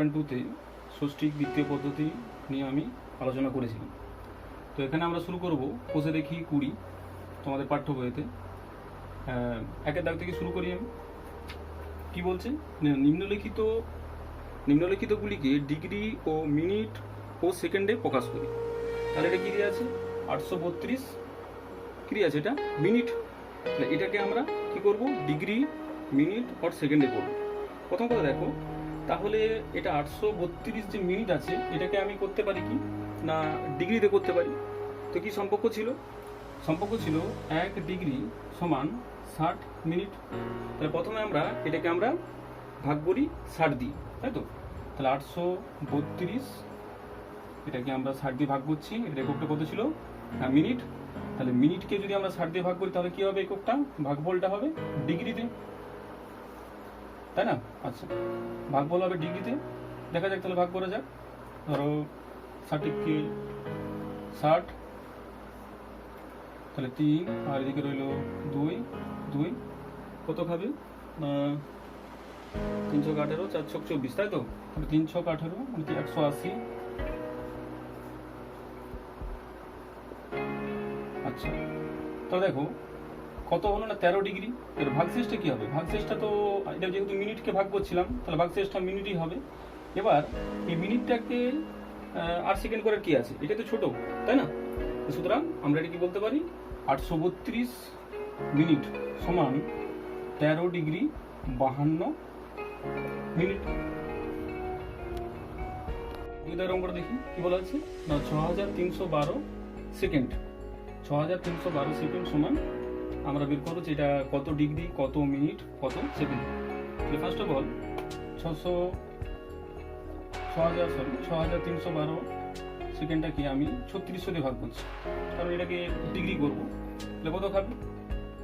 1.2-তে ষষ্ঠিক দ্বিতীয় পদ্ধতি নিয়ে আমি আলোচনা করেছিলাম। তো এখানে আমরা শুরু করব কোষে দেখি 20 তোমাদের পাঠ্য বইতে। একের দাগ থেকে শুরু করি আমি। কি বলছে? নিম্নলিখিতগুলিকে ডিগ্রি ও মিনিট ও সেকেন্ডে প্রকাশ করি। তাহলে এটা কি দিয়ে আছে? 832 কি দিয়ে আছে? এটা মিনিট। তাহলে এটাকে আমরা কি করব? ডিগ্রি, মিনিট আর সেকেন্ডে করব। প্রথম কথা দেখো, তাহলে এটা 832 যে মিনিট আছে এটাকে আমি করতে পারি কি না ডিগ্রিতে করতে পারি। তো কি সম্পর্ক ছিল? সম্পর্ক ছিল 1 ডিগ্রি সমান 60 মিনিট। তাহলে প্রথমে এটাকে আমরা ভাগ করি 60 দিয়ে, তাই তো? তাহলে 832 এটাকে আমরা 60 দিয়ে ভাগ করছি। এটা এককটা কত ছিল? মিনিট। তাহলে মিনিটকে যদি আমরা 60 দিয়ে ভাগ করি তাহলে কি হবে? এককটা ভাগফলটা হবে ডিগ্রিতে, তাই না? আচ্ছা, ভাগফল হবে ডিগ্রিতে। দেখা যাক, তাহলে ভাগ করা যাক। ধরো 60কে 60, তাহলে 3 আর এদিকে রইল 2, 2 কত খাবে? 3 ছক 18, 4 ছক 24, তাই তো? তাহলে 3 ছক 18 মানে 180। আচ্ছা, তাহলে দেখো কত হলো না 13 ডিগ্রি। এর ভাগশেষটা কি হবে? ভাগশেষটা তো এটা যেহেতু মিনিটকে ভাগ করছিলাম তাহলে ভাগশেষটা মিনিটই হবে। এবার এই মিনিটটাকে 8 সেকেন্ড করে কি আছে? এটা তো ছোট, তাই না? সুতরাং আমরা এটা কি বলতে পারি? 832 মিনিট সমান 13 ডিগ্রি 52 মিনিট। এরকম করে দেখি কি বলা আছে না 6312 সেকেন্ড। 6312 সেকেন্ড সমান আমরা বের করবো যে এটা কত ডিগ্রি, কত মিনিট, কত সেকেন্ড। তাহলে ফার্স্ট অফ অল 6312 সেকেন্ডটাকে আমি 3600 দিয়ে ভাগ করছি, কারণ এটাকে ডিগ্রি করবো। তাহলে কত খাবে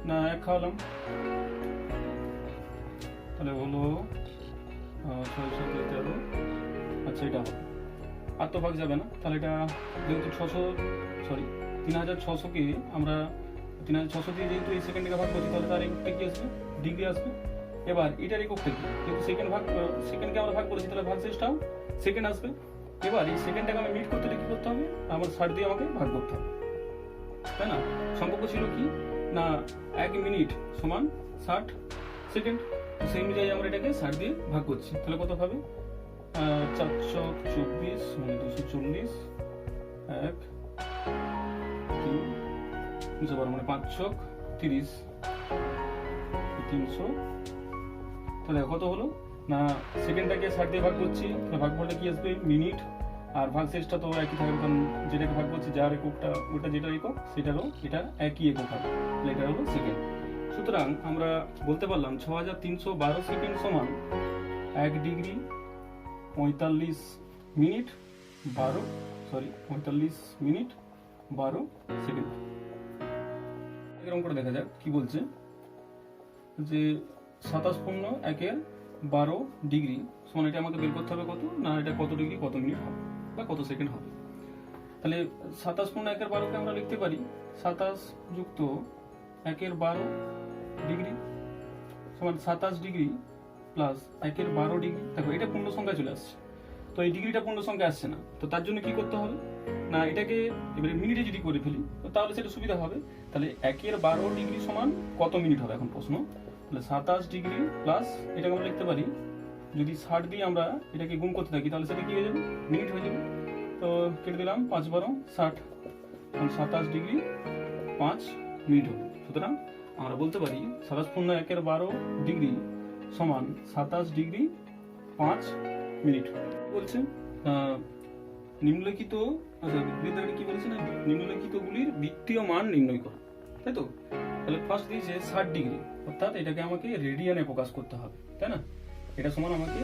না 1 খাওয়ালাম, তাহলে হলো 613। আচ্ছা, এটা হবে আর তো ভাগ যাবে না। তাহলে এটা যেহেতু 3600কে আমরা 3600 দিয়ে যেহেতু এই সেকেন্ডকে ভাগ করছি তাহলে তার এককটা কি আসবে? ডিগ্রি আসবে। এবার এটার এককটা কি? যেহেতু সেকেন্ডকে আমরা ভাগ করেছি তাহলে ভাগশেষটাও সেকেন্ড আসবে। এবার এই সেকেন্ডটাকে আমি মিনিট করতে হলে কি করতে হবে? আমার 60 দিয়ে আমাকে ভাগ করতে হবে, তাই না? সম্পর্ক ছিল কি না 1 মিনিট সমান 60 সেকেন্ড। তো সেই অনুযায়ী আমরা এটাকে 60 দিয়ে ভাগ করছি। তাহলে কত হবে? 4 ছক 24 মানে 240, 1 3 212 মানে 5 ছক 30, 300। তাহলে কত হলো না সেকেন্ডটাকে 60 দিয়ে ভাগ করছি, তাহলে ভাগফলটা কি আসবে? মিনিট। আর ভাগশেষটা তো একই থাকবে, কারণ যেটাকে ভাগ করছি যার এককটা ওটা যেটা একক সেটারও এটা একই একক হবে, তাহলে এটা হলো সেকেন্ড। সুতরাং আমরা বলতে পারলাম 6312 সেকেন্ড সমান 1 ডিগ্রি 45 মিনিট 45 মিনিট 12 সেকেন্ড। এরকম করে দেখা যাক কি বলছে যে 27.1/12 ডিগ্রি সমান এটা আমাকে বের করতে হবে কত না এটা কত ডিগ্রি কত মিনিট হবে বা কত সেকেন্ড হবে। তাহলে 27.1/12কে আমরা লিখতে পারি 27 যুক্ত 1/12 ডিগ্রি সমান 27 ডিগ্রি প্লাস 1/12 ডিগ্রি। দেখো এটা পূর্ণ সংখ্যা চলে আসছে, তো এই ডিগ্রিটা পূর্ণ সংখ্যা আসছে না। তো তার জন্য কি করতে হবে না এটাকে এবারে মিনিটে যদি করে ফেলি তাহলে সেটা সুবিধা হবে। তাহলে 1/12 ডিগ্রি সমান কত মিনিট হবে এখন প্রশ্ন? তাহলে 27 ডিগ্রি প্লাস এটাকে আমরা লিখতে পারি যদি 60 দিয়ে আমরা এটাকে গুণ করতে থাকি তাহলে সেটা কি হয়ে যাবে? মিনিট হয়ে যাবে। তো কেটে দিলাম 5×12 60, 27 ডিগ্রি 5 মিনিট হবে। সুতরাং আমরা বলতে পারি 27.1/12 ডিগ্রি সমান 27 ডিগ্রি 5 মিনিট। বলছে নিম্নলিখিত কি বলেছে না নিম্নলিখিতগুলির বৃত্তীয় মান নির্ণয় করো, তাই তো? তাহলে ফার্স্ট দিয়েছে 60 ডিগ্রি, অর্থাৎ এটাকে আমাকে রেডিয়ানে প্রকাশ করতে হবে, তাই না? এটা সমান আমাকে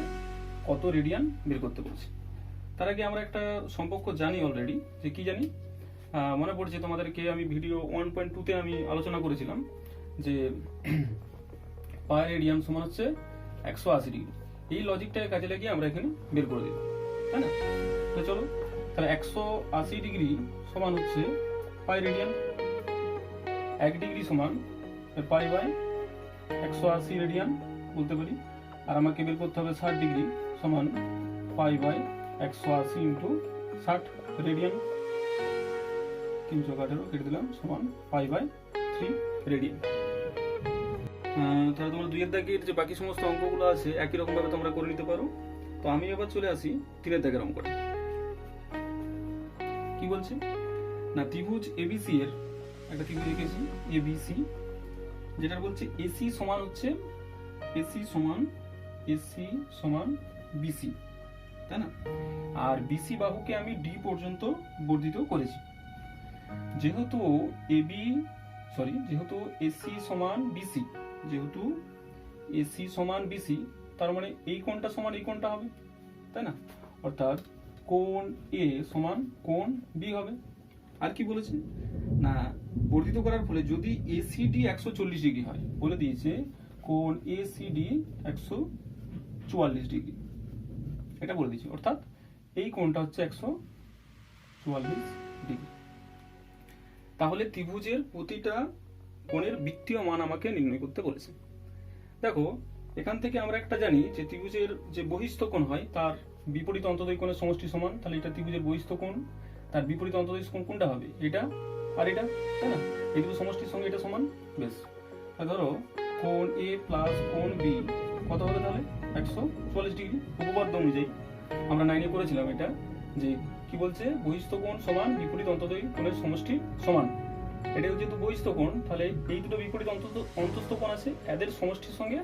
কত রেডিয়ান বের করতে বলছে। তার আগে আমরা একটা সম্পর্ক জানি অলরেডি, যে কি জানি মনে পড়ছে তোমাদেরকে আমি ভিডিও 1.2-তে আমি আলোচনা করেছিলাম যে পাই রেডিয়ান সমান হচ্ছে 180 ডিগ্রি। এই লজিকটাকে কাজে লাগিয়ে আমরা এখানে বের করে দিই, তাই না? তো চলো, তাহলে 180 ডিগ্রি সমান হচ্ছে পাই রেডিয়ান। 1 ডিগ্রি সমান পাই বাই 180 রেডিয়ান বলতে পারি। আর আমাকে বের করতে হবে 60 ডিগ্রি সমান পাই বাই 180 ইন্টু 60 রেডিয়ান, 318 কেটে দিলাম সমান পাই বাই 3 রেডিয়ান। তাহলে তোমরা 2 এর দাগের যে বাকি সমস্ত অঙ্কগুলো আছে একই রকম ভাবে তোমরা করে নিতে পারো। তো আমি এবার চলে আসি 3 এর দাগের অঙ্কটা। কি বলছে না, ত্রিভুজ এবিসি এর একটা ত্রিভুজ এঁকেছি এবিসি, যেটা বলছে এসি সমান হচ্ছে এসি সমান বিসি, তাই না? আর বিসি বাহুকে আমি ডি পর্যন্ত বর্ধিত করেছি। যেহেতু এসি সমান বিসি, তার মানে এই কোণটা সমান এই কোণটা হবে, তাই না? অর্থাৎ কোণ এ সমান কোণ বি হবে। আর কি বলেছে না, বর্ধিত করার ফলে যদি এসিডি 140 ডিগ্রি হয়, বলে দিয়েছে কোণ এসিডি 144 ডিগ্রি, এটা বলে দিয়েছে। অর্থাৎ এই কোণটা হচ্ছে 144 ডিগ্রি। তাহলে ত্রিভুজের প্রতিটা কোণের বৃত্তীয় মান আমাকে নির্ণয় করতে বলেছে। দেখো এখান থেকে আমরা একটা জানি যে ত্রিভুজের যে বহিস্থ কোণ হয় তার বিপরীত অন্তদয় কোণের সমষ্টি সমান। তাহলে এটা ত্রিভুজের বহিস্থ কোণ, তার বিপরীত অন্তদয় কোণ কোনটা হবে? এটা আর এটা, তাই না? এই দুটো সমষ্টির সঙ্গে এটা সমান। বেশ, ধরো কোণ এ প্লাস কোণ বি কত হবে? তাহলে 144 ডিগ্রি। উপপাদ্য অনুযায়ী আমরা 9 এ করেছিলাম এটা, যে কি বলছে, বহিস্থ কোণ সমান বিপরীত অন্তদয় কোণের সমষ্টি সমান। এটা যেহেতু বহিস্থ কোণ, তাহলে এই দুটো বিপরীত অন্তস্থ কোণ আছে, এদের সমষ্টির সঙ্গে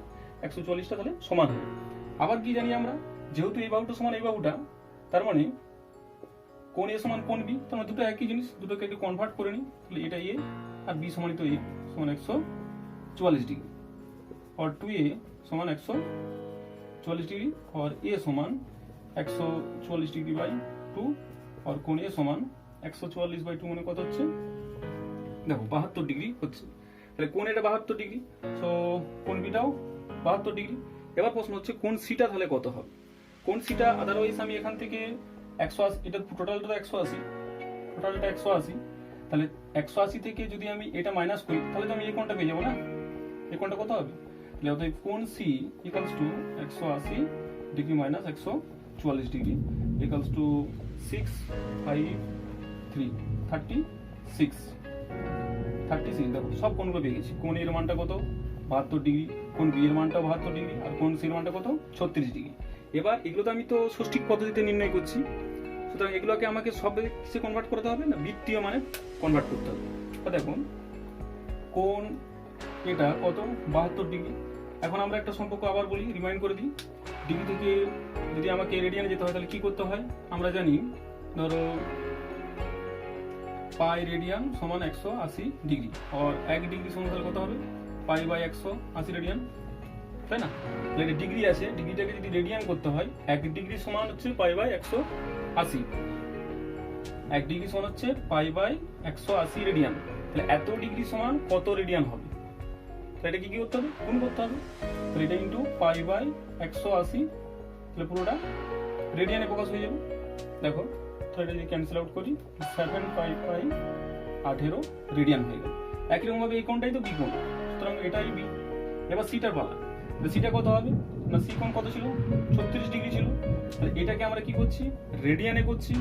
144টা তাহলে সমান হবে। আবার কি জানি আমরা, যেহেতু এই বাহুটা সমান এই বাহুটা, তার মানে কোণ এ সমান কোণ বি, তার মানে দুটো একই জিনিস, দুটোকে একটু কনভার্ট করে নিই। তাহলে এটা এ আর বি সমানিত এ সমান 144 ডিগ্রি, और 2a সমান 144 ডিগ্রি, और a সমান 144 ডিগ্রি বাই 2, और কোণ a সমান 144 বাই 2 মানে কত হচ্ছে? দেখো 72 ডিগ্রি হচ্ছে। তাহলে কোণ এটা 72 ডিগ্রি, সো কোণ বিটাও 72 ডিগ্রি। এবার প্রশ্ন হচ্ছে কোণ সিটা তাহলে কত হবে? কোণ সিটা আদারওয়াইজ আমি এখান থেকে 180, এটা টোটালটা 180, তাহলে 180 থেকে যদি আমি এটা মাইনাস করি তাহলে তো আমি এই কোণটা পেয়ে যাবো না? এই কোণটা কত হবে? তাহলে অতএব কোণ C equals to 180 degree minus 144 degree equals to 6, 5, 3, 36। দেখো সব কোণগুলো পেয়ে গেছি। কোণ এর মানটা কত? 72 ডিগ্রি, কোণ বি এর মানটাও 72 ডিগ্রি, আর কোণ সি এর মানটা কত? 36 ডিগ্রি। এবার এগুলো তো আমি তো ষষ্ঠিক পদ্ধতিতে নির্ণয় করছি, সুতরাং এগুলোকে আমাকে সব কিসে কনভার্ট করতে হবে না, বৃত্তীয় মানে কনভার্ট করতে হবে। তো দেখো কোণ এটা কত? 72 ডিগ্রি। এখন আমরা একটা সম্পর্ক আবার বলি, রিমাইন্ড করে দিই। ডিগ্রি থেকে যদি আমাকে রেডিয়ানে যেতে হয় তাহলে কি করতে হয়? আমরা জানি ধরো পাই রেডিয়ান সমান 180 ডিগ্রি, আর 1 ডিগ্রি সমান তাহলে কত হবে? পাই বাই 180 রেডিয়ান, তাই না? তাহলে ডিগ্রি আছে, ডিগ্রিটাকে যদি রেডিয়ান করতে হয় 1 ডিগ্রি সমান হচ্ছে পাই বাই 180, 1 ডিগ্রি সমান হচ্ছে পাই বাই 180 রেডিয়ান। তাহলে এত ডিগ্রি সমান কত রেডিয়ান হবে? তাহলে এটা কি করতে হবে? গুণ করতে হবে। তাহলে এটা ইন্টু পাই বাই 180, তাহলে পুরোটা রেডিয়ানে প্রকাশ হয়ে যাবে। দেখো তাহলে এটা যদি ক্যান্সেল আউট করি 755 রেডিয়ান হয়ে গেল। একই রকম ভাবে এই কোণটাই তো বি কোণ, সুতরাং এটাই বি। এবার সিটার পালা। সিটা কত হবে না, সি কোণ কত ছিল? 36 ডিগ্রি ছিল। তাহলে এটাকে আমরা কি করছি? রেডিয়ানে করছি,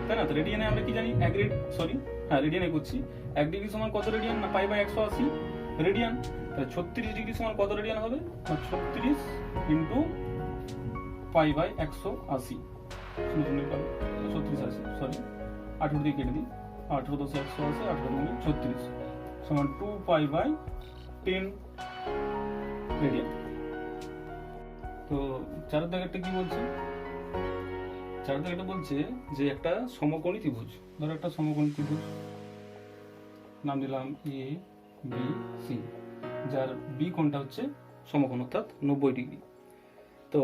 তাই না? তো রেডিয়ানে আমরা কি জানি? রেডিয়ানে করছি। 1 ডিগ্রি সমান কত রেডিয়ান? না পাই বাই 180 রেডিয়ান। তাহলে 36 ডিগ্রি সমান কত রেডিয়ান হবে? 36 ইন্টু পাই বাই 180, 36 আছে, সরি 18 দিয়ে কেটে দিই, 18 10 180, 18 গুণে 36 সমান 2 পাই বাই 10 রেডিয়ান। তো চারের দাগেরটা কি বলছে? চারের দাগেরটা বলছে যে একটা সমকোণী ত্রিভুজ, ধরো একটা সমকোণী ত্রিভুজ, নাম দিলাম এ বি সি, যার বি কোণটা হচ্ছে সমকোণ অর্থাৎ 90 ডিগ্রি। তো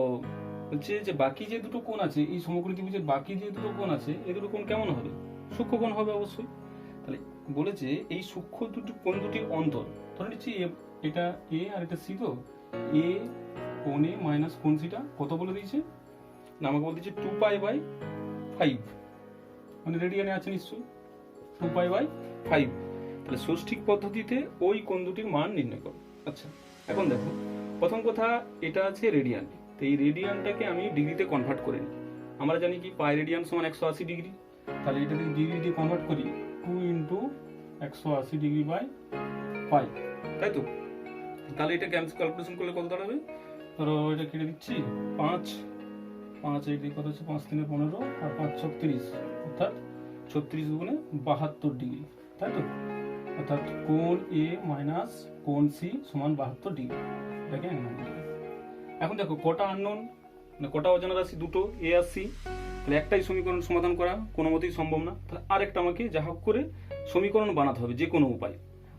বলছে যে বাকি যে দুটো কোণ আছে, এই সমকোণী ত্রিভুজের বাকি যে দুটো কোণ আছে, এই দুটো কোণ কেমন হবে? সূক্ষ্ম কোণ হবে অবশ্যই। তাহলে বলেছে এই সূক্ষ্ম দুটো কোণ দুটির অন্তর, ধরে নিচ্ছি এটা এ আর এটা সি, তো এ কোণ এ মাইনাস কোণ সিটা কত বলে দিয়েছে না, আমাকে বলে দিয়েছে 2 পাই বাই 5, মানে রেডিয়ানে আছে নিশ্চয়ই, 2 পাই বাই 5। তাহলে ষষ্ঠিক পদ্ধতিতে ওই কোণ দুটির মান নির্ণয় করো। আচ্ছা এখন দেখো, প্রথম কথা এটা আছে রেডিয়ান, তো এই রেডিয়ানটাকে আমি ডিগ্রিতে কনভার্ট করে নিই। আমরা জানি কি পাই রেডিয়ান সমান 180 ডিগ্রি, তাহলে এটা যদি ডিগ্রি দিয়ে কনভার্ট করি 2 ইন্টু 180 ডিগ্রি বাই পাই, তাই তো? তাহলে এটা ক্যালকুলেশন করলে কত দাঁড়াবে? ধরো এটা কেটে দিচ্ছি, 5 এই কত হচ্ছে, 5 3 15 আর 5 36, অর্থাৎ 36 গুণে 72 ডিগ্রি, তাই তো? অর্থাৎ কোণ এ মাইনাস কোণ সি সমান 72 ডিগ্রি। এটাকে এখন দেখো কটা আননোন, মানে কটা অজানা রাশি, দুটো, এ আর সি। তাহলে একটাই সমীকরণ সমাধান করা কোনো মতেই সম্ভব না, তাহলে আরেকটা আমাকে যা হোক করে সমীকরণ বানাতে হবে যে কোনো উপায়।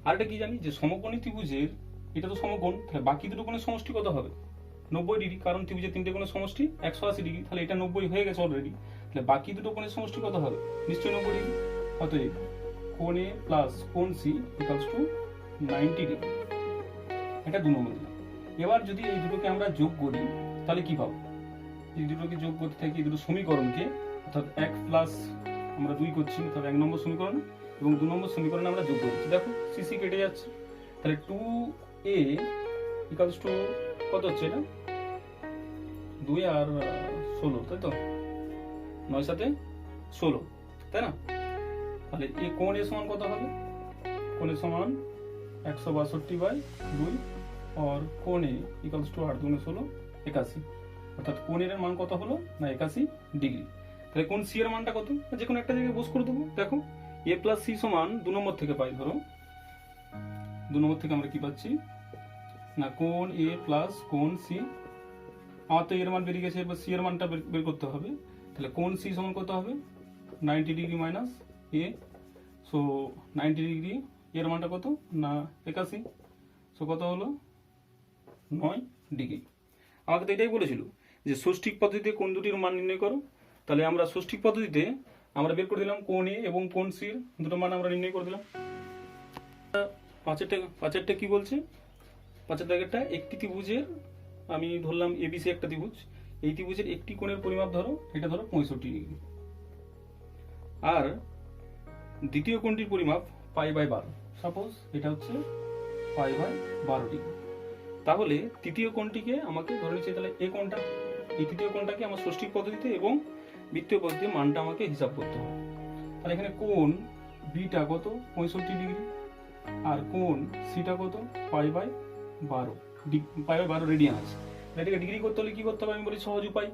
আরেকটা কি জানি, যে সমকোণী ত্রিভুজের এটা তো সমকোণ, তাহলে বাকি দুটো কোণের সমষ্টি কত হবে? 90 ডিগ্রি, কারণ ত্রিভুজের তিনটে কোণের সমষ্টি 180 ডিগ্রি, তাহলে এটা 90 হয়ে গেছে অলরেডি। তাহলে বাকি দুটো কোণের সমষ্টি কত হবে? নিশ্চয়ই 90 ডিগ্রি। অতএব কোণ এ প্লাস কোণ সি ইকুয়ালস টু 90 ডিগ্রি। এটা 2 নম্বর দিলাম। এবার যদি এই দুটোকে আমরা যোগ করি তাহলে কি পাবো? এই দুটোকে যোগ করতে থাকি, এই দুটো সমীকরণকে, অর্থাৎ 1 প্লাস আমরা 2 করছি, অর্থাৎ 1 নম্বর সমীকরণ এবং 2 নম্বর সমীকরণে আমরা যোগ করছি। দেখো সিসি কেটে যাচ্ছে, তাহলে 2a ইকুয়ালস টু কত হচ্ছে? এটা 2 আর 16, তাই তো? 9 7 16, তাই না? তাহলে এই কোণ এর সমান কত হবে? কোণ এর সমান 162 বাই 2 और কোণ এ ইকুয়ালস টু 8 2 16 81, অর্থাৎ কোণ এর মান কত হলো? না 81 ডিগ্রি। তাহলে কোণ সি এর মানটা কত? যে কোনো একটা জায়গায় বস করে দেবো। দেখো এ প্লাস সি সমান 2 নম্বর থেকে পাই, ধরো 2 নম্বর থেকে আমরা কি পাচ্ছি না, কোণ এ প্লাস কোণ সি। আমার তো এর মান বেরিয়ে গেছে, এবার সি এর মানটা বের করতে হবে। তাহলে কোণ সি সমান কত হবে? 90 ডিগ্রি মাইনাস এ, সো 90 ডিগ্রি এর মানটা কত? না 81, সো কত হলো? 9 ডিগ্রি। আমাকে তো এটাই বলেছিল যে ষষ্ঠিক পদ্ধতিতে কোণ দুটির মান নির্ণয় করো। তাহলে আমরা ষষ্ঠিক পদ্ধতিতে আমরা বের করে দিলাম কোণ এ এবং কোণ সি এর দুটো মান আমরা নির্ণয় করে দিলাম। পাঁচেরটা কি বলছে? পাঁচের দাগেরটা, একটি ত্রিভুজের, আমি ধরলাম এবিসি একটা ত্রিভুজ, এই ত্রিভুজের একটি কোণের পরিমাপ ধরো, এটা ধরো 65 ডিগ্রি, আর দ্বিতীয় কোণটির পরিমাপ পাই বাই 12, সাপোজ এটা হচ্ছে পাই বাই 12 ডিগ্রি। তাহলে তৃতীয় কোণটিকে আমাকে ধরে নিচ্ছে, তাহলে এই কোণটা, এই তৃতীয় কোণটাকে আমার ষষ্ঠিক পদ্ধতিতে এবং বৃত্তীয় পদ্ধতিতে মানটা আমাকে হিসাব করতে হবে। তাহলে এখানে কোণ বিটা কত? 65 ডিগ্রি, আর কোণ সিটা কত? পাই বাই 12 রেডিয়ান আছে। এটাকে ডিগ্রি করতে হলে কি করতে হবে? আমি বলি সহজ উপায়,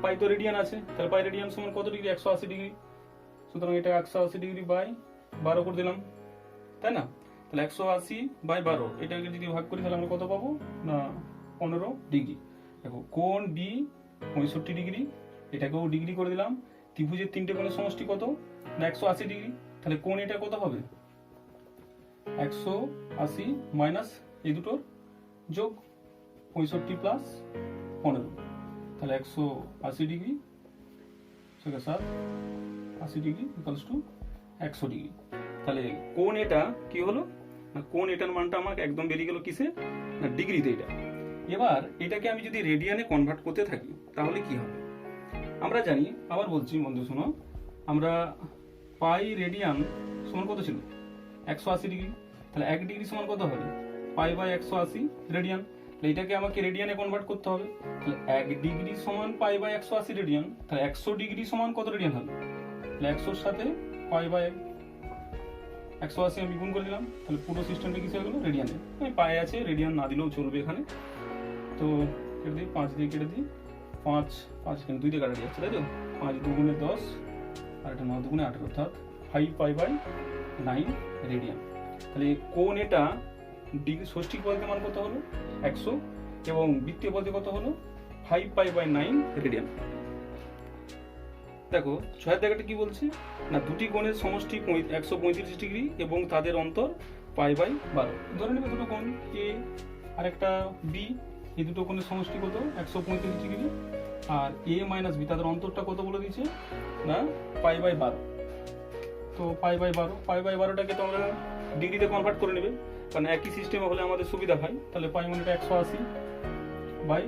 পাই তো রেডিয়ান আছে, তাহলে পাই রেডিয়ান সমান কত ডিগ্রি? 180 ডিগ্রি। সুতরাং এটা 180 ডিগ্রি বাই 12 করে দিলাম, তাই না? তাহলে 180 বাই 12 এটাকে যদি ভাগ করি তাহলে আমরা কত পাবো? না 15 ডিগ্রি। দেখো কোণ বি 65 ডিগ্রি, এটাকেও ডিগ্রি করে দিলাম। ত্রিভুজের তিনটে কোণের সমষ্টি কত? না 180 ডিগ্রি। তাহলে কোণ এটা কত হবে? 180 মাইনাস এই দুটোর যোগ 65 প্লাস 15, তাহলে 180 degree 80 degree equals two 100 degree. তাহলে কোণ এটা কি হলো? না কোণ এটার মানটা আমাকে একদম বেরিয়ে গেল কিসে? না ডিগ্রিতে। এটা এবার এটাকে আমি যদি রেডিয়ানে কনভার্ট করতে থাকি তাহলে কি হবে? আমরা জানি, আবার বলছি বন্ধু শোনো, আমরা পাই রেডিয়ান সমান কত ছিল? 180 ডিগ্রি। তাহলে 1 ডিগ্রি সমান কত হবে? Pi by 180 radian. তাহলে এটাকে আমাকে রেডিয়ানে কনভার্ট করতে হবে। তাহলে 1 ডিগ্রি সমান পাই বাই 180 রেডিয়ান, তাহলে 100 ডিগ্রি সমান কত রেডিয়ান হবে? তাহলে 100 এর সাথে পাই বাই 180 আমি গুণ করে দিলাম, তাহলে পুরো সিস্টেমটা কিসে হলো? রেডিয়ানে। আমি পাই আছে, রেডিয়ান না দিলেও চলবে এখানে। তো কেটে দিই, 5 দিয়ে কেটে দিই, 5 কেন 2 দিয়ে কাটা যাচ্ছে, তাই তো? 5 2 10 আর এটা 9 2 18, অর্থাৎ 5 পাই বাই 9 রেডিয়ান। তাহলে কোণ এটা ডিগ্রি ষষ্ঠিক পদ্ধতির মান কত হলো? 100, এবং বৃত্তীয় পদ্ধতি কত হলো? 5 পাই বাই 9 রেডিয়ান। দেখো 6 জায়গাটা কি বলছে? না দুটি কোণের সমষ্টি 135 ডিগ্রি এবং তাদের অন্তর পাই বাই 12। ধরে নেবে দুটো কোণ এ আর একটা বি, এই দুটো কোণের সমষ্টি কত? 135 ডিগ্রি, আর এ মাইনাস বি তাদের অন্তরটা কত বলে দিয়েছে? না পাই বাই 12। তো পাই বাই 12টাকে তোমরা ডিগ্রিতে কনভার্ট করে নেবে, কারণ একই সিস্টেমে হলে আমাদের সুবিধা হয়। তাহলে পাই মানে 180 বাই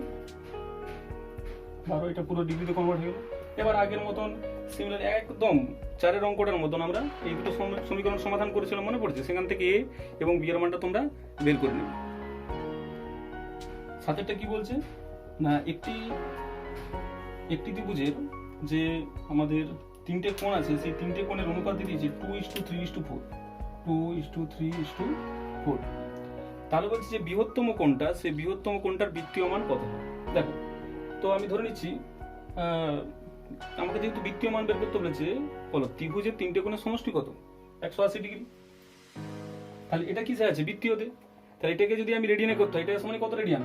12, এটা পুরো ডিগ্রিতে কনভার্ট হয়ে গেল। এবার আগের মতন সিমিলার একদম 4 অঙ্কটার মতন আমরা এই দুটো সমীকরণ সমাধান করেছিলাম, মনে পড়ছে? সেখান থেকে এ এবং বি এর মানটা তোমরা বের করে নেবে। 7টা কি বলছে? না একটি একটি ত্রিভুজের যে আমাদের তিনটে কোণ আছে, সেই তিনটে কোণের অনুপাত দিয়েছি 2:3:4, 2:3:4। তাহলে বলছি যে বৃহত্তম কোণটা, সেই বৃহত্তম কোণটার বৃত্তীয় মান কত। দেখো, তো আমি ধরে নিচ্ছি আমাকে যেহেতু বৃত্তীয় মান বের করতে বলেছে, বলো ত্রিভুজের তিনটে কোণের সমষ্টি কত, 180 ডিগ্রি। তাহলে এটা কিসে আছে, বৃত্তীয়তে। তাহলে এটাকে যদি আমি রেডিয়ানে করতে হয়, এটা সমান কত রেডিয়ান,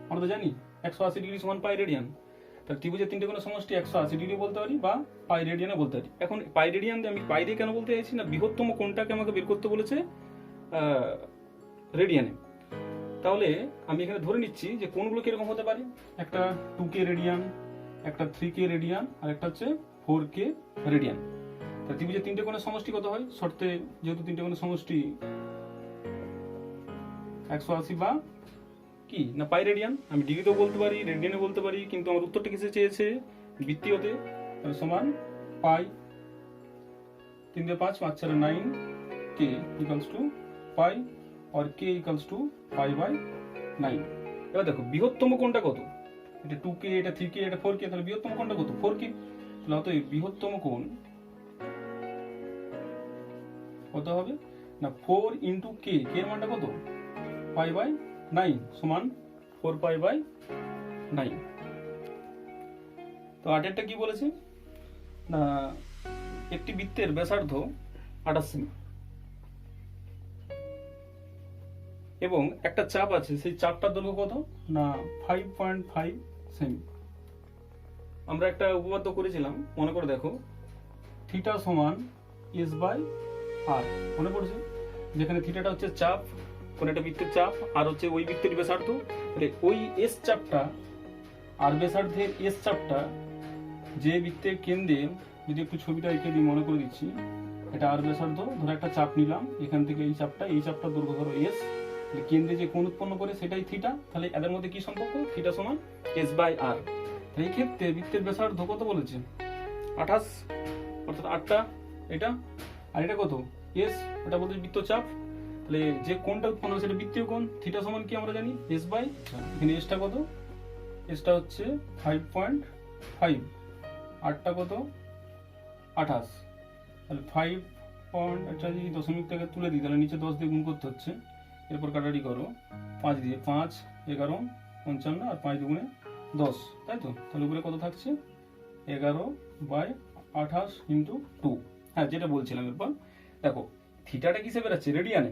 আমরা তো জানি 180 ডিগ্রি সমান পাই রেডিয়ান। তাহলে ত্রিভুজের তিনটে কোণের সমষ্টি 180 ডিগ্রি বলতে পারি বা পাই রেডিয়ানে বলতে পারি। এখন পাই রেডিয়ান দিয়ে আমি পাই দিয়ে কেন বলতে চাইছি না, বৃহত্তম কোণটাকে আমাকে বের করতে বলেছে রেডিয়ানে। তাহলে আমি এখানে ধরে নিচ্ছি যে কোণগুলো কিরকম হতে পারে, একটা 2K রেডিয়ান, একটা 3K রেডিয়ান, আর একটা হচ্ছে 4K রেডিয়ান। তাহলে ত্রিভুজের তিনটে কোণের সমষ্টি কত হয়, শর্তে যেহেতু তিনটে কোণের সমষ্টি 180 বা কি না পাই রেডিয়ান, আমি ডিগ্রিতেও বলতে পারি, রেডিয়ানে বলতে পারি, কিন্তু আমার উত্তরটা কিসে চেয়েছে, বৃত্তীয়তে। তাহলে সমান পাই 3 দিয়ে 5, 5 4 9, K ইকুয়ালস টু পাই, আর K ইকুয়ালস টু পাই/9। এবার দেখো বৃহত্তম কোণটা কত, এটা 2K, এটা 3K, এটা 4K, তাহলে বৃহত্তম কোণটা কত, 4K। তাহলে অতএব বৃহত্তম কোণ কত হবে না 4 ইন্টু K, K এর মানটা কত, পাই/9 সমান 4π/9। তো আটেরটা কি বলেছে না, একটি বৃত্তের ব্যাসার্ধ 28 সেমি এবং একটা চাপ আছে, সেই চাপটার দৈর্ঘ্য কত না 5.5 সেমি। আমরা একটা উপপাদ্য করেছিলাম, মনে করে দেখো, থিটা সমান S/R, মনে পড়ছে, যেখানে থিটাটা হচ্ছে চাপ, কোন একটা বৃত্তের চাপ, আর হচ্ছে ওই বৃত্তের ব্যাসার্ধ। তাহলে ওই এস চাপটা আর ব্যাসার্ধের এস চাপটা যে বৃত্তের কেন্দ্রে, যদি একটু ছবিটা এঁকে দিই, মনে করে দিচ্ছি, এটা আর ব্যাসার্ধ, ধরো একটা চাপ নিলাম, এখান থেকে এই চাপটা দৈর্ঘ্য ধরো এস, কেন্দ্রে যে কোণ উৎপন্ন করে সেটাই থিটা। তাহলে এদের মধ্যে কি সম্পর্ক, থিটা সমান S/R। তাহলে এই ক্ষেত্রে বৃত্তের ব্যাসার্ধ কত বলেছে, 28, অর্থাৎ 8টা এটা, আর এটা কত এস, এটা বলতে বৃত্তচাপ। তাহলে যে কোণটা উৎপন্ন হবে সেটা বৃত্তীয় কোণ, থিটা সমান কি আমরা জানি S/, এখানে এসটা কত, এসটা হচ্ছে 5.5, 8টা কত 28। তাহলে 5 পয়েন্ট, একটা যদি দশমিক থেকে তুলে দিই তাহলে নিচে 10 দিয়ে গুণ করতে হচ্ছে, এরপর কাটাটি করো 5 দিয়ে, 5 11 55, আর 5 দুগুণে 10, তাই তো। তাহলে উপরে কত থাকছে 11/28 ইন্টু 2। হ্যাঁ, যেটা বলছিলাম, এরপর দেখো থিটাটা কিসে বেরাচ্ছে, রেডিয়ানে।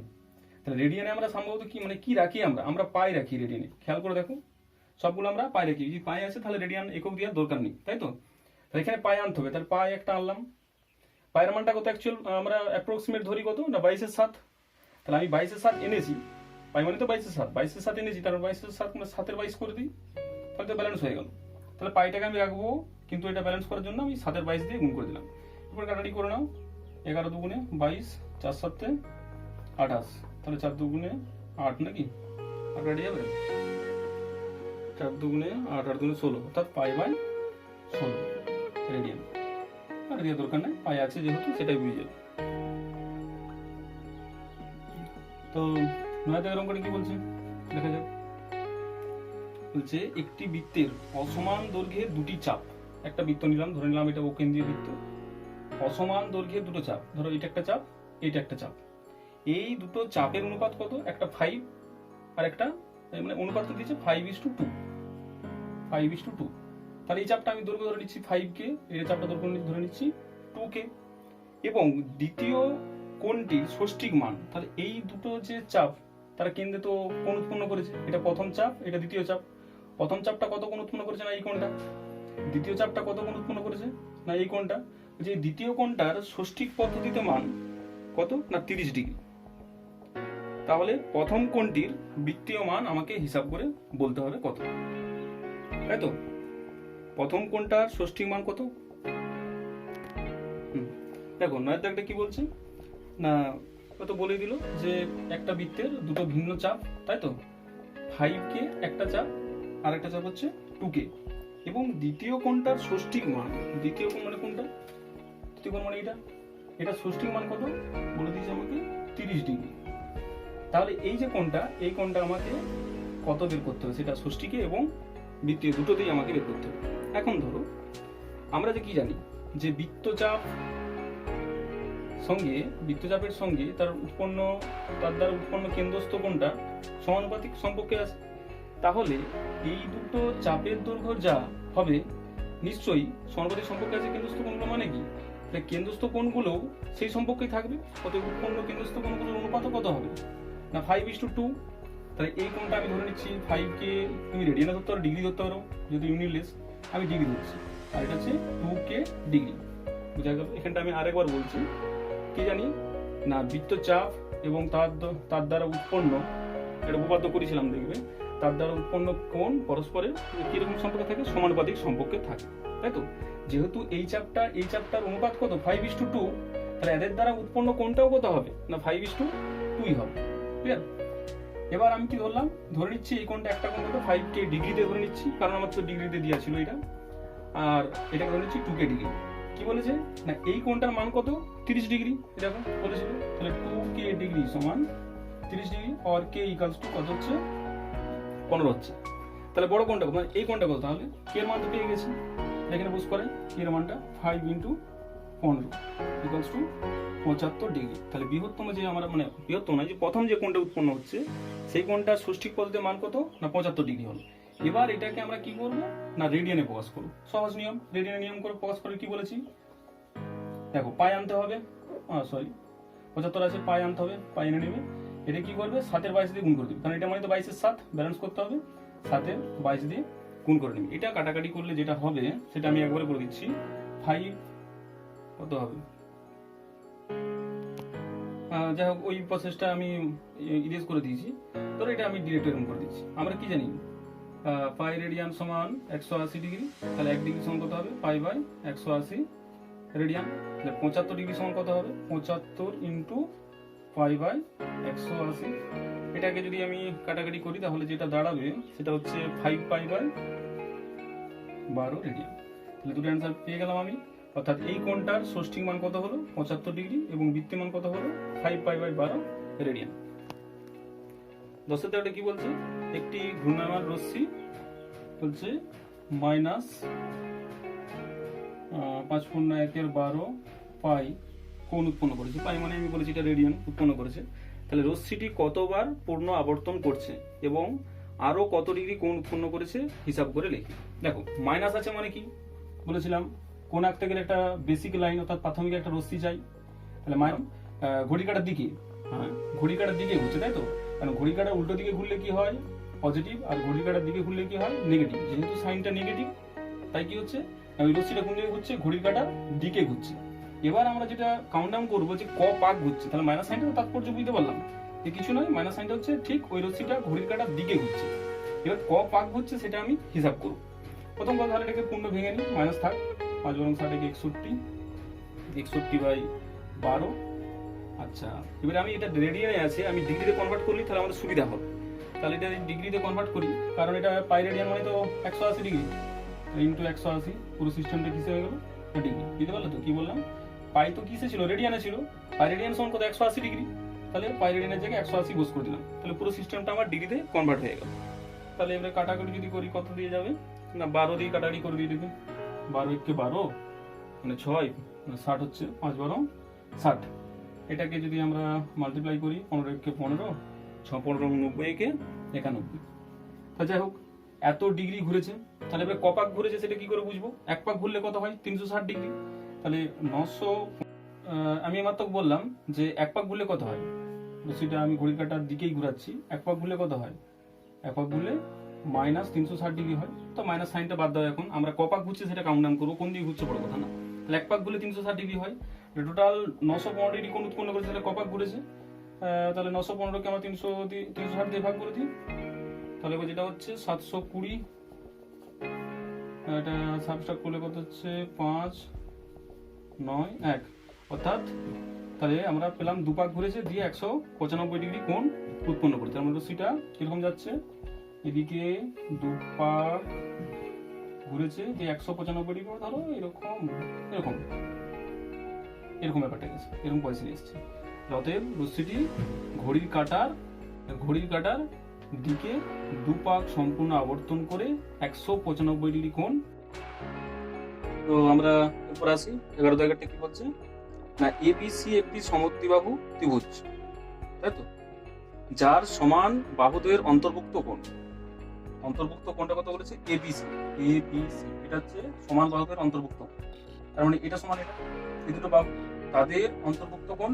তাহলে রেডিয়ানে আমরা সম্ভবত কি মানে কি রাখি, আমরা পাই রাখি রেডিয়ানে, খেয়াল করে দেখো সবগুলো আমরা পাই রাখি, যদি পাই আছে তাহলে রেডিয়ান একক দেওয়ার দরকার নেই, তাই তো। তাহলে এখানে পাই আনতে হবে, তাহলে পাই একটা আনলাম, পায়ের মানটা কত অ্যাকচুয়াল আমরা অ্যাপ্রক্সিমেট ধরি কত না 22/7। তাহলে আমি 22/7 এনেছি, পাই মানে তো 22/7, 22/7 এনেছি, তারপর 22/7 মানে 7-এর 22 করে দিই, তাহলে তো ব্যালেন্স হয়ে গেল। তাহলে পাইটাকে আমি রাখবো, কিন্তু এটা ব্যালেন্স করার জন্য আমি 7-এর 22 দিয়ে গুণ করে দিলাম। এরপর কাটাটি করে নাও, 11 দুগুণে 22, 4 7 28, তাহলে 4 দুগুণে 8 নাকি, কাটাটি যাবে, 4 দুগুণে 8, 8 দুগুণে 16, অর্থাৎ পাই/16 রেডিয়ান। আর দেওয়ার দরকার নেই, পাই আছে যেহেতু সেটাই বুঝে যাবে। তো 9 থেকে অঙ্কটা কি বলছে দেখা যাক। বলছে একটি বৃত্তের অসমান দৈর্ঘ্যের দুটি চাপ, একটা বৃত্ত নিলাম, ধরে নিলাম এটা অকেন্দ্রীয় বৃত্ত, অসমান দৈর্ঘ্যের দুটো চাপ, ধরো এটা একটা চাপ, এইটা একটা চাপ, এই দুটো চাপের অনুপাত কত, একটা 5 আর একটা, মানে অনুপাতটা দিয়েছে 5:2, 5:2। তাহলে এই চাপটা আমি দৈর্ঘ্য ধরে নিচ্ছি 5K, এই চাপটা দৈর্ঘ্য ধরে নিচ্ছি 2K, এবং দ্বিতীয় কোণটির ষষ্ঠিক মান, তাহলে এই দুটো যে চাপ তারা কেন্দ্রে তো কোণ উৎপন্ন করেছে, এটা প্রথম চাপ, এটা দ্বিতীয় চাপ। প্রথম চাপটা কত কোণ উৎপন্ন করেছে না এই কোণটা, দ্বিতীয় চাপটা কত কোণ উৎপন্ন করেছে না এই কোণটা। যে দ্বিতীয় কোণটার ষষ্ঠিক পদ্ধতিতে মান কত না 30 ডিগ্রি। তাহলে প্রথম কোণটির বৃত্তীয় মান আমাকে হিসাব করে বলতে হবে কত, তাই তো। প্রথম কোণটার ষষ্ঠিক মান কত, দেখো 9 দাগটা কি বলছে না, কত বলে দিল যে একটা বৃত্তের দুটো ভিন্ন চাপ, তাই তো, 5K একটা চাপ আর একটা চাপ হচ্ছে 2K, এবং দ্বিতীয় কোণটার ষষ্ঠিক মান, দ্বিতীয় কোণ মানে কোনটা, দ্বিতীয় কোণ মানে এটা ষষ্ঠিক মান কত বলে দিয়েছে আমাকে 30 ডিগ্রি। তাহলে এই যে কোণটা, এই কোণটা আমাকে কত বের করতে হবে, সেটা ষষ্ঠীকে এবং বৃত্তীয় দুটোতেই আমাকে বের করতে হবে। এখন ধরো আমরা যে কি জানি যে বৃত্তচাপের সঙ্গে তার দ্বারা উৎপন্ন কেন্দ্রস্থ কোণটা সমানুপাতিক সম্পর্কে আছে। তাহলে এই দুটো চাপের দৈর্ঘ্য যা হবে নিশ্চয়ই সমানুপাতিক সম্পর্কে আছে কেন্দ্রস্থ কোণগুলো, মানে কি কেন্দ্রস্থ কোণগুলো সেই সম্পর্কেই থাকবে। অতএব উৎপন্ন কেন্দ্রস্থ কোণগুলোর অনুপাত কত হবে না 5:2। তাহলে এই কোণটা আমি ধরে নিচ্ছি 5 কে তুমি রেডিয়ানে ধরতে পারো, ডিগ্রি ধরতে পারো, যেহেতু ইউনিটলেস আমি ডিগ্রি ধরছি, আর এটা হচ্ছে 2k ডিগ্রি। বুঝা গেল? এখানটা আমি আরেকবার বলছি, কি জানি না বৃত্তচাপ এবং তার দ্বারা উৎপন্ন, এটা উপপাদ্য করেছিলাম দেখবে, তার দ্বারা উৎপন্ন কোণ পরস্পরের কিরকম সম্পর্কে থাকে, সমানুপাতিক সম্পর্কে থাকে, তাই তো? যেহেতু এই চাপটার অনুপাত কত 5:2, তাহলে এদের দ্বারা উৎপন্ন কোণটাও কত হবে না 5:2 হবে। ক্লিয়ার? এবার আমি কি ধরলাম, ধরে নিচ্ছি এই কোণটা একটা কোণ কত 5k ডিগ্রিতে ধরে নিচ্ছি, কারণ আমার তো ডিগ্রিতে দেওয়া ছিল এটা, আর এটা ধরে নিচ্ছি 2k ডিগ্রি। কি বলেছে না এই কোণটার মান কত 30 ডিগ্রি, এটা বলেছিল। তাহলে 2k ডিগ্রি সমান 30 ডিগ্রি, আর k ইকুয়ালস টু কত হচ্ছে 15 হচ্ছে। তাহলে বড় কোণটা মানে এই কোণটা কত, তাহলে k এর মান তো পেয়ে গেছি, এখানে বুঝ করে k এর মানটা 5 × 15 ইকুয়ালস টু 75 ডিগ্রি। তাহলে বৃহত্তম যে আমরা মানে বৃহত্তম নয়, যে প্রথম যে কোণটা উৎপন্ন হচ্ছে সেই কোণটা ষষ্ঠিক পদ্ধতির মান কত না 75 ডিগ্রি হলো। এবার এটাকে আমরা কি করব না রেডিয়ানে প্রকাশ করব। সহজ নিয়ম, রেডিয়ানে নিয়ম করে প্রকাশ করে কি বলেছি দেখো, পাই আনতে হবে, 75 আছে, পাই আনতে হবে, পাই এনে নেবে। এটা কি করবে 7 এর 22 দিয়ে গুণ করে দেবে, কারণ এটা মানে তো 22 এর 7 ব্যালেন্স করতে হবে, 7 এর 22 দিয়ে গুণ করে নেবে। এটা কাটাকাটি করলে যেটা হবে সেটা আমি একবারে করে দিচ্ছি। 5 কত হবে, যাই হোক ওই প্রসেসটা আমি ইরেজ করে দিয়েছি, ধরো এটা আমি ডিরেক্ট এরকম করে দিচ্ছি। আমরা কি জানি পাই রেডিয়ান সমান 180 ডিগ্রি, তাহলে 1 ডিগ্রি সমান কত হবে পাই/180 রেডিয়ান। তাহলে 75 ডিগ্রি সমান কত হবে 75 × পাই/180। এটাকে যদি আমি কাটাকাটি করি তাহলে যেটা দাঁড়াবে সেটা হচ্ছে 5π/12 রেডিয়ান। তাহলে দুটো অ্যান্সার পেয়ে গেলাম আমি। অর্থাৎ এই কোণটার ষষ্ঠিক মান কত হলো 75 ডিগ্রি এবং বৃত্তি মান কত হলো 5π/12 রেডিয়ান। 10 এর কি বলছে, একটি ঘূর্ণায়মান রশ্মি বলছে -5/1 পাই কোণ উৎপন্ন করেছে। পাই মানে আমি বলেছি এটা রেডিয়ান উৎপন্ন করেছে। তাহলে রশ্মিটি কতবার পূর্ণ আবর্তন করছে এবং আরো কত ডিগ্রি কোণ উৎপন্ন করেছে হিসাব করে লিখি। দেখো মাইনাস আছে মানে কি বলেছিলাম, কোণ আঁকতে গেলে একটা বেসিক লাইন অর্থাৎ প্রাথমিক একটা রশ্মি চাই। তাহলে ঘড়ি কাটার দিকে, ঘড়ি কাটার দিকে ঘুরছে, তাই তো? কারণ ঘড়ি কাটার উল্টো দিকে ঘুরলে কি হয় পজিটিভ, আর ঘড়ি কাটার দিকে ঘুরলে কি হয় নেগেটিভ। যেহেতু সাইনটা নেগেটিভ তাই কি হচ্ছে ওই রশ্মিটা কোন দিকে ঘুরছে ঘড়ির কাটার দিকে ঘুরছে। এবার আমরা যেটা কাউন্টডাউন করবো যে ক পাক ঘুরছে, তাহলে মাইনাস সাইনটা তাৎপর্য বুঝতে পারলাম যে কিছু নয়, মাইনাস সাইনটা হচ্ছে ঠিক ওই রশ্মিটা ঘড়ির কাটার দিকে ঘুরছে। এবার ক পাক ঘুরছে সেটা আমি হিসাব করবো। প্রথম কথা তাহলে এটাকে পূর্ণ ভেঙে নিই, মাইনাস থাক 5×7 61/12। আচ্ছা এবার আমি এটা রেডিয়ানে আছে, আমি ডিগ্রিতে কনভার্ট করলি তাহলে আমাদের সুবিধা হবে। তাহলে এটা ডিগ্রিতে কনভার্ট করি, কারণ এটা পাই রেডিয়ান মানে তো 180 ডিগ্রি ইন্টু 180, পুরো সিস্টেমটা কিসে হয়ে গেল ডিগ্রি। বুঝতে পারলে তো কি বললাম, পাই তো কিসে ছিল রেডিয়ানে ছিল, পাই রেডিয়ান সমান কত 180 ডিগ্রি, তাহলে পাই রেডিয়ানের জায়গায় 180 বস করে দিলাম, তাহলে পুরো সিস্টেমটা আমার ডিগ্রিতে কনভার্ট হয়ে গেল। তাহলে এবারে কাটাকাটি যদি করি কত দিয়ে যাবে না 12 দিয়ে কাটাকাটি করে দিয়ে দেবে, 12 মানে 6 60 হচ্ছে 5×12 60। এটাকে যদি আমরা মাল্টিপ্লাই করি 15 6 15 90 91। তা যাই হোক এত ডিগ্রি ঘুরেছে, তাহলে এবার কপাক ঘুরেছে সেটা কি করে বুঝবো, এক পাক ঘুরলে কত হয় 360 ডিগ্রি। তাহলে 900 আমি মাত্র বললাম যে এক পাক ঘুরলে কত হয়, সেটা আমি ঘড়ির কাঁটার দিকেই ঘুরাচ্ছি। এক পাক ঘুরলে কত হয়, এক পাক ঘুরলে -360 ডিগ্রি হয়। তো মাইনাস সাইনটা বাদ দাও, এখন আমরা কপাক ঘুরছে সেটা কাউন্টডাউন করবো, কোন দিকে ঘুরছে বড় কথা না। তাহলে এক পাক ঘুরলে 360 ডিগ্রি হয়, টোটাল 915 ডিগ্রি কোণ উৎপন্ন করেছে, তাহলে কপাক ঘুরেছে। তাহলে 915কে আমরা 360 দিয়ে ভাগ করে দিই, তাহলে যেটা হচ্ছে 720, এটা সাবস্ট্রাক্ট করলে কত হচ্ছে 5 9 1, অর্থাৎ তাহলে আমরা পেলাম দুপাক ঘুরেছে দিয়ে 195 ডিগ্রি কোণ উৎপন্ন করেছে। তার মানে সেটা কিরকম যাচ্ছে, এদিকে দুপাক ঘুরেছে যে 195 ডিগ্রি, ধরো এরকম এরকম এরকম ব্যাপারটা গেছে, এরকম পয়সা এসছে। অতএব রশ্মিটি ঘড়ির কাঁটার দিকে দুপাক সম্পূর্ণ আবর্তন করে 195 ডিগ্রি কোণ তো আমরা এরপর আসি 11 দাগেরটা কি বলছে না এবিসি একটি সমদ্বিবাহু ত্রিভুজ, তাই তো, যার সমান বাহুদ্বয়ের অন্তর্ভুক্ত কোণ, অন্তর্ভুক্ত কোণটা কত বলেছে এবিসি, এবিসি এটা হচ্ছে সমান বাহুদ্বয়ের অন্তর্ভুক্ত কোণ, তার মানে এটা সমান এটা, এই দুটো বাহু তাদের অন্তর্ভুক্ত কোণ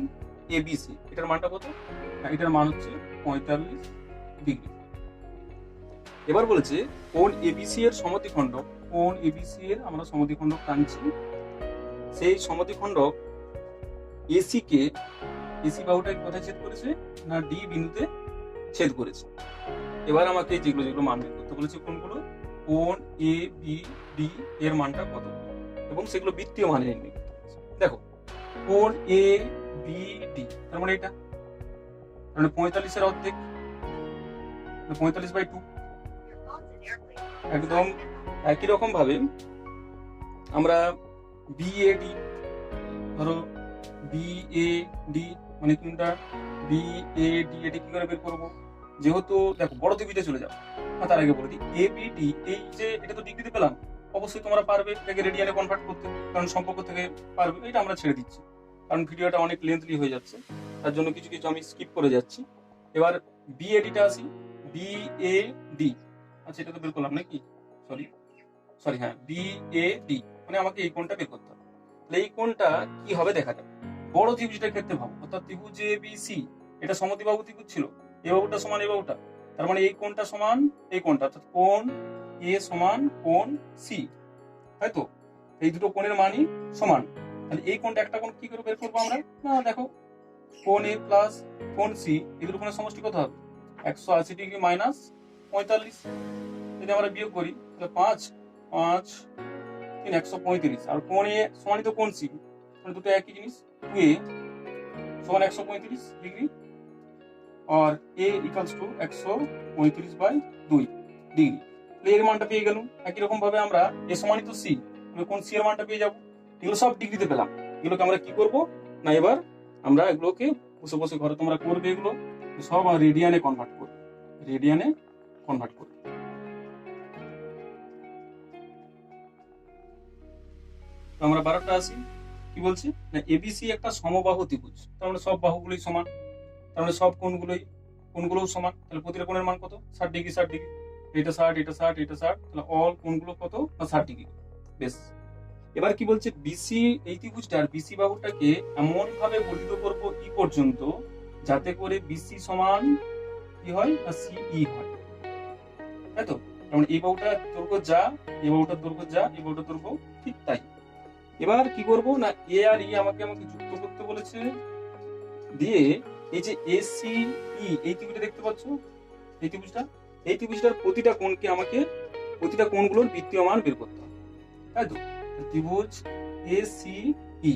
এবিসি, এটার মানটা কত না এটার মান হচ্ছে 45 ডিগ্রি। এবার বলেছে কোণ এবিসি এর সমদ্বিখণ্ডক, কোণ এবিসি এর আমরা সমদ্বিখণ্ডক টানছি, সেই সমদ্বিখণ্ডক এসি কে, এসি বাহুটা কোথায় ছেদ করেছে না ডি বিন্দুতে ছেদ করেছে। এবার আমাকে যেগুলো যেগুলো মান বের করতে বলেছে কোনগুলো, কোণ এ বি ডি এর মানটা কত এবং সেগুলো বৃত্তীয় মানে নির্ণয় করতে বলেছে। দেখো কোণ এ বি ডি তার মানে এটা, মানে 45 এর অর্ধেক 45/2, একদম একই রকম ভাবে আমরা বিএডি, ধরো বিএডি মানে কোনটা বিএডি, এটা কি করে বের করবো, যেহেতু দেখো বড় ত্রিভুজে চলে যাও, তার আগে বলে দিই এবিডি, এই যে এটা তো ডিগ্রিতে পেলাম, অবশ্যই তোমরা পারবে এটাকে রেডিয়ানে কনভার্ট করতে, কারণ সম্পর্ক থেকে পারবে, এটা আমরা ছেড়ে দিচ্ছি কারণ ভিডিওটা অনেক লেন্থলি হয়ে যাচ্ছে, তার জন্য কিছু কিছু আমি স্কিপ করে যাচ্ছি। এবার বিএডিটা আসি, বিএডি আচ্ছা এটা তো বের করলাম নাকি, সরি হ্যাঁ বিএডি মানে আমাকে এই কোণটা বের করতে হবে, তাহলে এই কোণটা কি হবে দেখা যাবে। বড় ত্রিভুজটার ক্ষেত্রে ভাবো, অর্থাৎ ত্রিভুজ এবিসি এটা সমদ্বিবাহু ত্রিভুজ ছিল, এই বাহুটা সমান এই বাহুটা, তার মানে এই কোণটা সমান এই কোণটা, অর্থাৎ কোণ এ সমান কোণ সি, তাই তো, এই দুটো কোণের মানই সমান, তাহলে এই কোণটা একটা কোণ কি করে বের করবো আমরা, না দেখো কোণ এ প্লাস কোণ সি এই দুটো কোণের সমষ্টি কত হবে 180 ডিগ্রি মাইনাস 45, যদি আমরা বিয়োগ করি তাহলে 5 5 3 135, আর কোণ এ সমানিত কোণ সি মানে দুটো একই জিনিস, 2a সমান 135 ডিগ্রি আর a ইকুয়ালস টু 135/2 ডিগ্রি, এর মানটা পেয়ে গেলাম। একই রকম ভাবে আমরা a সমানিত c মানে কোণ c এর মানটা পেয়ে যাব, এগুলো সব ডিগ্রিতে পেলাম, এগুলোকে আমরা কি করব না এবার আমরা এগুলোকে বসে বসে ঘরে তোমরা করবে, এগুলো সব রেডিয়ানে কনভার্ট করবে, রেডিয়ানে কনভার্ট করবে। আমরা 12টা আসি, কি বলছি না এবিসি একটা সমবাহু ত্রিভুজ, তার মানে সব বাহুগুলোই সমান, তার মানে সব কোণগুলোও সমান, তাহলে প্রতিটা কোণের মান কত 60 ডিগ্রি 60 ডিগ্রি, এটা 60 এটা 60 এটা 60, তাহলে অল কোণগুলো কত না 60 ডিগ্রি। বেশ, এবার কি বলছে বিসি এই ত্রিভুজটার বিসি বাহুটাকে এমন ভাবে বর্ধিত করব ই পর্যন্ত যাতে করে বিসি সমান কি হয় না সিই হয়, তাই তো, যেমন এই বাহুটার দৈর্ঘ্য যা, এই বাহুটার দৈর্ঘ্য যা, এই বাহুটার দৈর্ঘ্য ঠিক তাই। এবার কি করব না এ আর ই আমাকে যুক্ত করতে বলেছে, দিয়ে এই যে এসি ই এই ত্রিভুজটা দেখতে পাচ্ছ, এই ত্রিভুজটার প্রতিটা কোণকে আমাকে প্রতিটা কোণগুলোর বৃত্তীয় মান বের করতে হবে, তাই তো, ত্রিভুজ এসি ই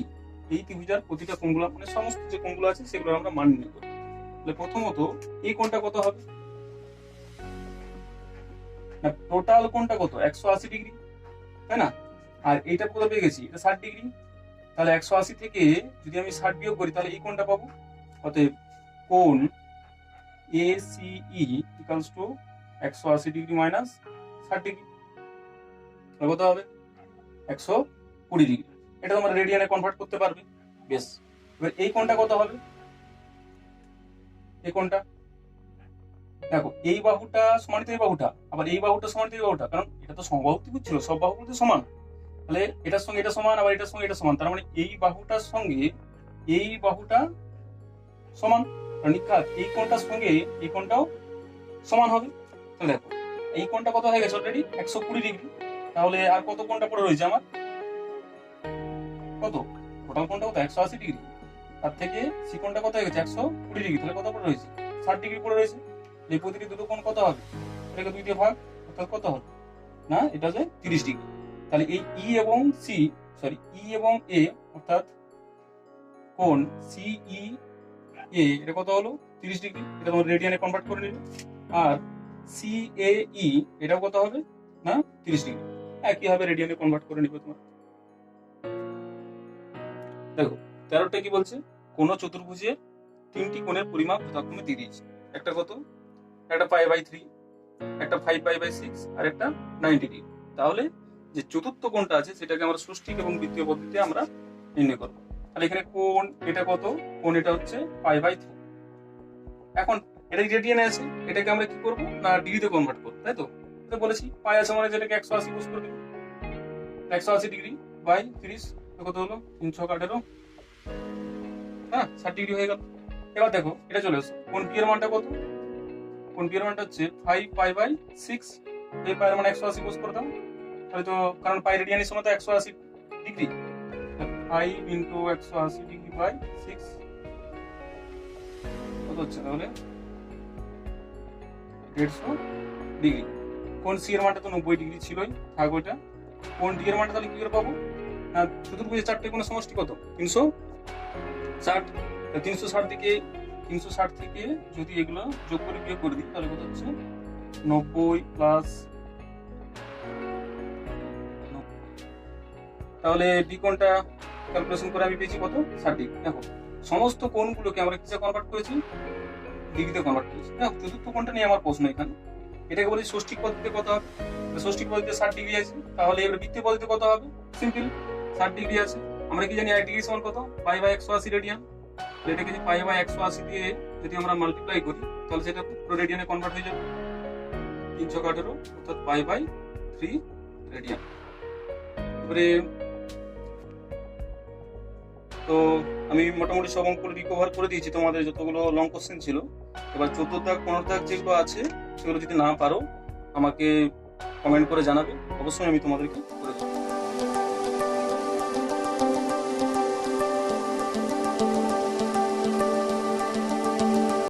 এই ত্রিভুজটার প্রতিটা কোণগুলো মানে সমস্ত যে কোণগুলো আছে সেগুলোর আমরা মান নির্ণয় করব। তাহলে প্রথমত এই কোণটা কত হবে না টোটাল কোণটা কত 180 ডিগ্রি, তাই না, আর এইটা কত পেয়ে গেছি এটা 60 ডিগ্রি, তাহলে 180 থেকে যদি আমি 60 বিয়োগ করি তাহলে এই কোণটা পাবো, অতএব কোণ এসিই equals to 180 degree minus 60 degree, কত হবে 120 ডিগ্রি, এটা তোমরা রেডিয়ানে কনভার্ট করতে পারবে। বেশ, এবার এই কোণটা কত হবে, এই কোণটা দেখো এই বাহুটা সমানিত এই বাহুটা, আবার এই বাহুটা সমানিত এই বাহুটা, কারণ এটা তো সমবাহু ত্রিভুজ ছিল, সব বাহুগুলো তো সমান, তাহলে এটার সঙ্গে এটা সমান, আবার এটার সঙ্গে এটা সমান, তার মানে এই বাহুটার সঙ্গে এই বাহুটা সমান, নিখাত এই কোণটার সঙ্গে এই কোণটাও সমান হবে। তাহলে দেখো এই কোণটা কত হয়ে গেছে অলরেডি 120 ডিগ্রি, তাহলে আর কত কোণটা পড়ে রয়েছে আমার, কত টোটাল কোণটা কত 180 ডিগ্রি, তার থেকে সি কোণটা কত হয়ে গেছে 120 ডিগ্রি, তাহলে কত পড়ে রয়েছে 60 ডিগ্রি পড়ে রয়েছে, এই প্রতিটি দুটো কোণ কত হবে এটাকে 2 দিয়ে ভাগ, অর্থাৎ কত হবে না এটা হচ্ছে 30 ডিগ্রি, তাহলে এই ই এবং এ অর্থাৎ কোণ সিই এ এটা কত হলো 30 ডিগ্রি, এটা তোমরা রেডিয়ানে কনভার্ট করে নিবে, আর সিএই এটাও কত হবে না 30 ডিগ্রি, একই ভাবে রেডিয়ানে কনভার্ট করে নিবে তোমরা। দেখো 13টা কি বলছে, কোন চতুর্ভুজের 3টি কোণের পরিমাপ যথাক্রমে দিয়ে দিয়েছে, একটা কত একটা π/3, একটা 5π/6 আর একটা 90 ডিগ্রি, তাহলে যে চতুর্থ কোণটা আছে সেটাকে আমরা ষষ্ঠিক এবং বৃত্তীয় পদ্ধতিতে আমরা নির্ণয় করবো। তাহলে এখানে কোণ এটা কত, কোণ এটা হচ্ছে π/3। এখন এটা রেডিয়ানে আছে, এটাকে আমরা কি করবো না ডিগ্রিতে কনভার্ট করবো, তাই তো? তো বলেছি পাই আছে মানে যেটাকে 180 ইউজ করে দেবো, 180 ডিগ্রি বাই 30 কত হলো 318, হ্যাঁ 60 ডিগ্রি হয়ে গেল। এবার দেখো এটা চলে এসো, কোণ পি এর মানটা কত, কোণ পি এর মানটা হচ্ছে 5π/6, এই পাই এর মান 180 ইউজ করে দাও, তাহলে তো কারণ পাই রেডিয়ানের সময় তো 180 ডিগ্রি, 5 × 180 ডিগ্রি বাই 6 কত হচ্ছে তাহলে 150 ডিগ্রি। কোণ সি এর মানটা তো 90 ডিগ্রি ছিলই, থাক ওইটা। কোণ ডি এর মানটা তাহলে কি করে পাবো না, চতুর্ভুজের চারটে কোণের সমষ্টি কত 360, 360 থেকে যদি এগুলো যোগ করে বিয়োগ করে দিই তাহলে কত হচ্ছে 90 প্লাস, তাহলে ডি কোণটা ক্যালকুলেশন করে আমি পেয়েছি কত 60 ডিগ্রি। দেখো সমস্ত কোণগুলোকে আমরা কিসে কনভার্ট করেছি, ডিগ্রিতে কনভার্ট করেছি। দেখো চতুর্থ কোণটা নিয়ে আমার প্রশ্ন এখানে, এটাকে বলি ষষ্ঠিক পদ্ধতিতে কত হবে, ষষ্ঠিক পদ্ধতিতে 60 ডিগ্রি আছে, তাহলে এবার বৃত্তীয় পদ্ধতিতে কত হবে, সিম্পল 60 ডিগ্রি আছে। আমরা কি জানি 1 ডিগ্রি সমান কত, π/180 রেডিয়ান। এটাকে যদি π/180 দিয়ে যদি আমরা মাল্টিপ্লাই করি তাহলে সেটা পুরো রেডিয়ানে কনভার্ট হয়ে যাবে, 318 অর্থাৎ π/3 রেডিয়ান। এবারে তো আমি মোটামুটি সব অঙ্কগুলো রিকভার করে দিয়েছি, তোমাদের যতগুলো লং কোশ্চেন ছিল। এবার 14 দাগ 15 দাগ যেগুলো আছে সেগুলো যদি না পারো আমাকে কমেন্ট করে জানাবে, অবশ্যই আমি তোমাদেরকে